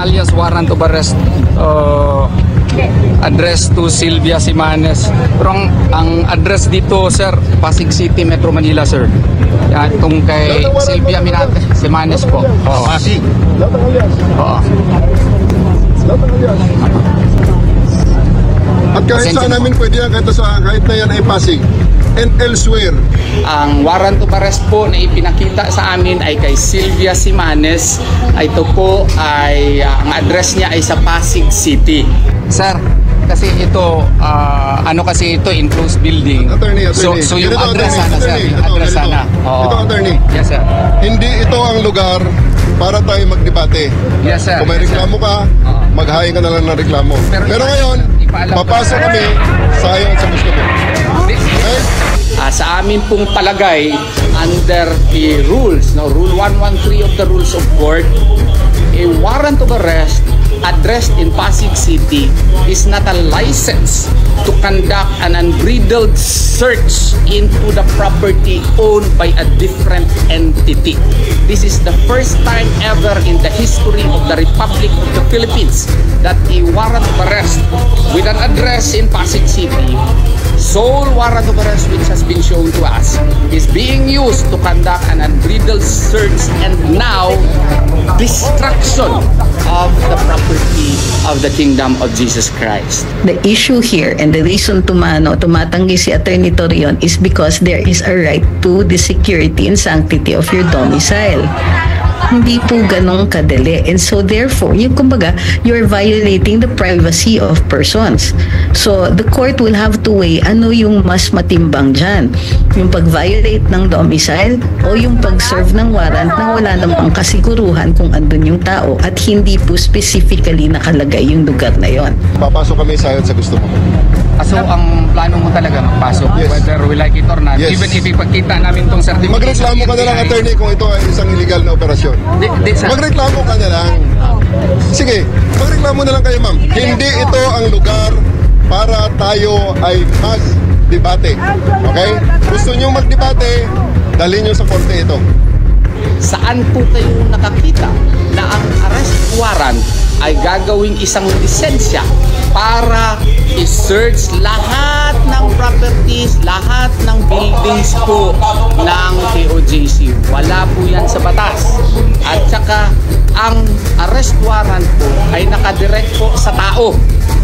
alias warrant of arrest address to Sylvia Simanes. Pero ang address dito, sir, Pasig City, Metro Manila, sir. Yan, itong kay Sylvia Simanes po. Oo. Pasig. Oo. At kahit saan namin pwede yan, kahit na yan ay Pasig and elsewhere. Ang warrant of arrest po na ipinakita sa amin ay kay Sylvia Simanes. Ito po ay ang address niya ay sa Pasig City. Sir, kasi ito kasi ito enclosed building. Attorney. So yung address sana, sir, yung address sana. Ito, attorney. Yes, sir. Hindi ito ang lugar para tayo magdebate. Yes, sir. Kung may reklamo ka, maghain ka na lang ng reklamo. Pero ngayon, papasok kami sa ayon sa gusto mo. Okay? Sa amin pong palagay, under the rules, Rule 113 of the Rules of Court, a warrant of arrest addressed in Pasig City is not a license to conduct an unbridled search into the property owned by a different entity. This is the first time ever in the history of the Republic of the Philippines that a warrant of arrest with an address in Pasig City, sole warrant of arrest which has been shown to us, is being used to conduct an unbridled search and now destruction of the property of the kingdom of Jesus Christ. The issue here and the reason tumatanggi si Attorney Torion is because there is a right to the security and sanctity of your domicile. Hindi po ganong kadali. And so therefore, kumbaga, you're violating the privacy of persons. So the court will have to weigh ano yung mas matimbang dyan. Yung pag-violate ng domicile o yung pag-serve ng warrant na wala namang kasiguruhan kung andun yung tao at hindi po specifically nakalagay yung lugar na yon. Papasok kami sa ayon sa gusto mo. So ang plano mo talaga magpasok, Yes. whether we like it or not, Yes. even if ipagkita namin tong certificate. Magreklamo ka na lang, attorney, kung ito ay isang illegal na operasyon. Magreklamo ka na lang. Sige, magreklamo na lang kayo, ma'am. Hindi ito ang lugar para tayo ay mag-debate. Okay? Gusto nyo mag-debate, dalhin nyo sa korte ito. Saan po kayo nakakita na ang arrest warrant ay gagawing isang lisensya para i-search lahat ng properties, lahat ng buildings po ng KOJC? Wala po yan sa batas. At saka ang arrest warrant po ay nakadirect po sa tao,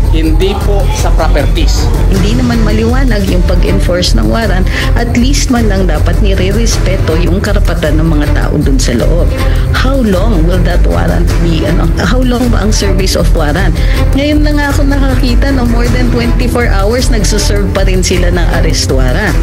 hindi po sa properties. Hindi naman maliwanag yung pag-enforce ng warrant, at least man lang dapat nire-respeto yung karapatan ng mga tao dun sa loob. How long will that warrant be? How long ba ang service of warrant? Ngayon na nga ako nakakita na more than 24 hours nagsuserve pa rin sila ng arrest warrant.